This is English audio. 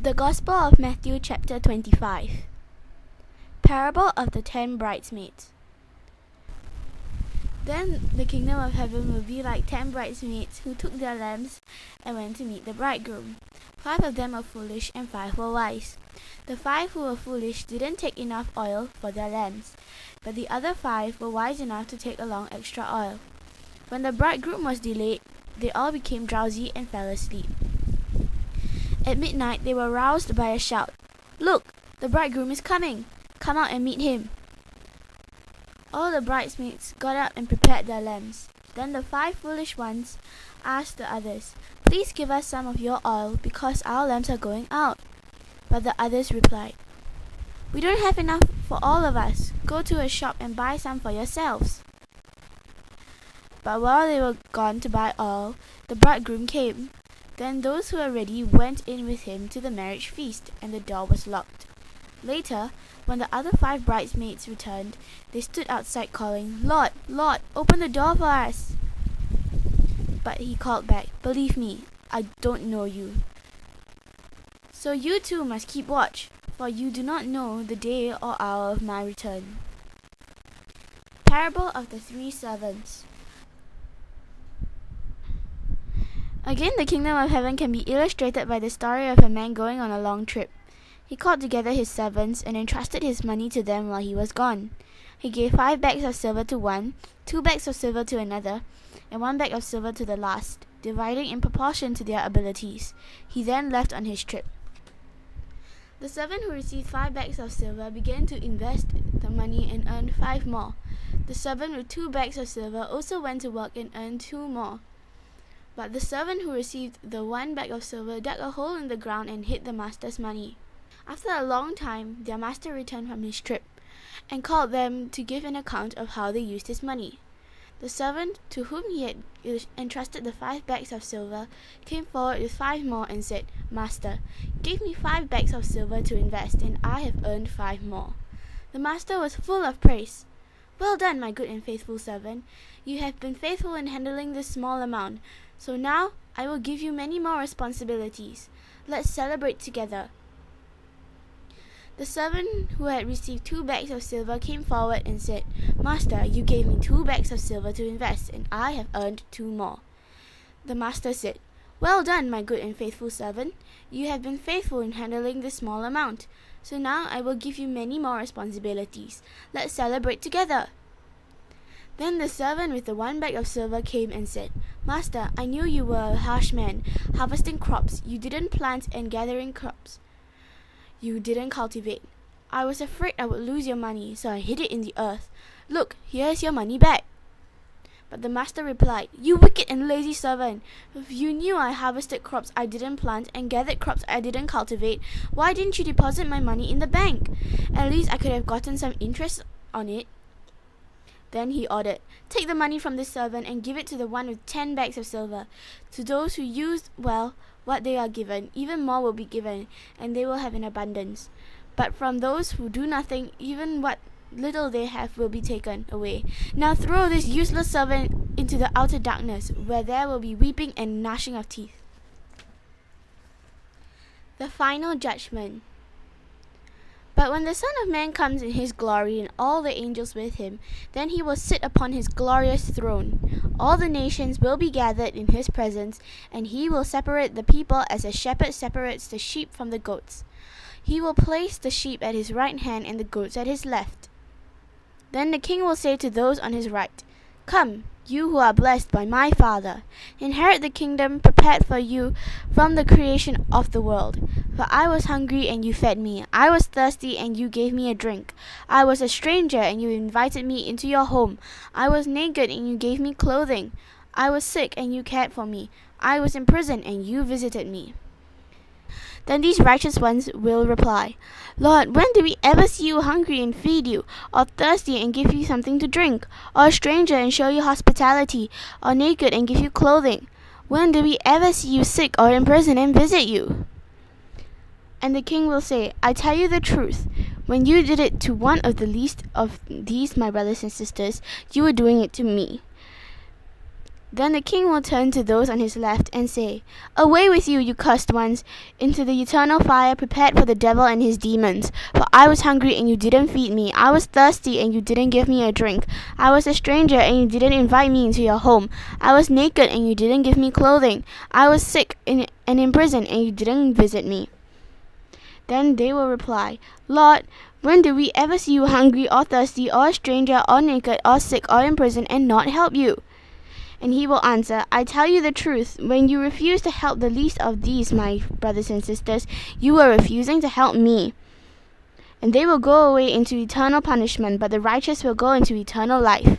The Gospel of Matthew chapter 25. Parable of the 10 bridesmaids. Then the kingdom of heaven will be like 10 bridesmaids who took their lamps and went to meet the bridegroom. 5 of them were foolish and 5 were wise. The 5 who were foolish didn't take enough oil for their lamps, but the other 5 were wise enough to take along extra oil. When the bridegroom was delayed, they all became drowsy and fell asleep. At midnight they were roused by a shout, "Look, the bridegroom is coming! Come out and meet him!" All the bridesmaids got up and prepared their lamps. Then the 5 foolish ones asked the others, "Please give us some of your oil, because our lamps are going out." But the others replied, "We don't have enough for all of us. Go to a shop and buy some for yourselves." But while they were gone to buy oil, the bridegroom came. Then those who were ready went in with him to the marriage feast, and the door was locked. Later, when the other 5 bridesmaids returned, they stood outside calling, "Lord, Lord, open the door for us." But he called back, "Believe me, I don't know you. So you too must keep watch, for you do not know the day or hour of my return." Parable of the 3 servants. Again, the kingdom of heaven can be illustrated by the story of a man going on a long trip. He called together his servants and entrusted his money to them while he was gone. He gave 5 bags of silver to one, 2 bags of silver to another, and 1 bag of silver to the last, dividing in proportion to their abilities. He then left on his trip. The servant who received 5 bags of silver began to invest the money and earned 5 more. The servant with 2 bags of silver also went to work and earned 2 more. But the servant who received the 1 bag of silver dug a hole in the ground and hid the master's money. After a long time, their master returned from his trip and called them to give an account of how they used his money. The servant to whom he had entrusted the 5 bags of silver came forward with 5 more and said, "Master, give me 5 bags of silver to invest, and I have earned 5 more." The master was full of praise. "Well done, my good and faithful servant. You have been faithful in handling this small amount. So now I will give you many more responsibilities. Let's celebrate together." The servant who had received 2 bags of silver came forward and said, "Master, you gave me 2 bags of silver to invest, and I have earned 2 more." The master said, "Well done, my good and faithful servant. You have been faithful in handling this small amount. So now I will give you many more responsibilities. Let's celebrate together." Then the servant with the 1 bag of silver came and said, "Master, I knew you were a harsh man, harvesting crops you didn't plant and gathering crops you didn't cultivate. I was afraid I would lose your money, so I hid it in the earth. Look, here is your money back." But the master replied, "You wicked and lazy servant! If you knew I harvested crops I didn't plant and gathered crops I didn't cultivate, why didn't you deposit my money in the bank? At least I could have gotten some interest on it." Then he ordered, "Take the money from this servant and give it to the one with 10 bags of silver. To those who use well what they are given, even more will be given, and they will have an abundance. But from those who do nothing, even what little they have will be taken away. Now throw this useless servant into the outer darkness, where there will be weeping and gnashing of teeth." The final judgment. But when the Son of Man comes in his glory and all the angels with him, then he will sit upon his glorious throne. All the nations will be gathered in his presence, and he will separate the people as a shepherd separates the sheep from the goats. He will place the sheep at his right hand and the goats at his left. Then the king will say to those on his right, "Come, you who are blessed by my Father, inherit the kingdom prepared for you from the creation of the world. For I was hungry and you fed me. I was thirsty and you gave me a drink. I was a stranger and you invited me into your home. I was naked and you gave me clothing. I was sick and you cared for me. I was in prison and you visited me." Then these righteous ones will reply, "Lord, when did we ever see you hungry and feed you, or thirsty and give you something to drink, or a stranger and show you hospitality, or naked and give you clothing? When did we ever see you sick or in prison and visit you?" And the king will say, "I tell you the truth, when you did it to one of the least of these my brothers and sisters, you were doing it to me." Then the king will turn to those on his left and say, "Away with you, you cursed ones, into the eternal fire prepared for the devil and his demons. For I was hungry and you didn't feed me. I was thirsty and you didn't give me a drink. I was a stranger and you didn't invite me into your home. I was naked and you didn't give me clothing. I was sick and in prison and you didn't visit me." Then they will reply, "Lord, when did we ever see you hungry or thirsty or a stranger or naked or sick or in prison and not help you?" And he will answer, "I tell you the truth, when you refuse to help the least of these, my brothers and sisters, you are refusing to help me." And they will go away into eternal punishment, but the righteous will go into eternal life.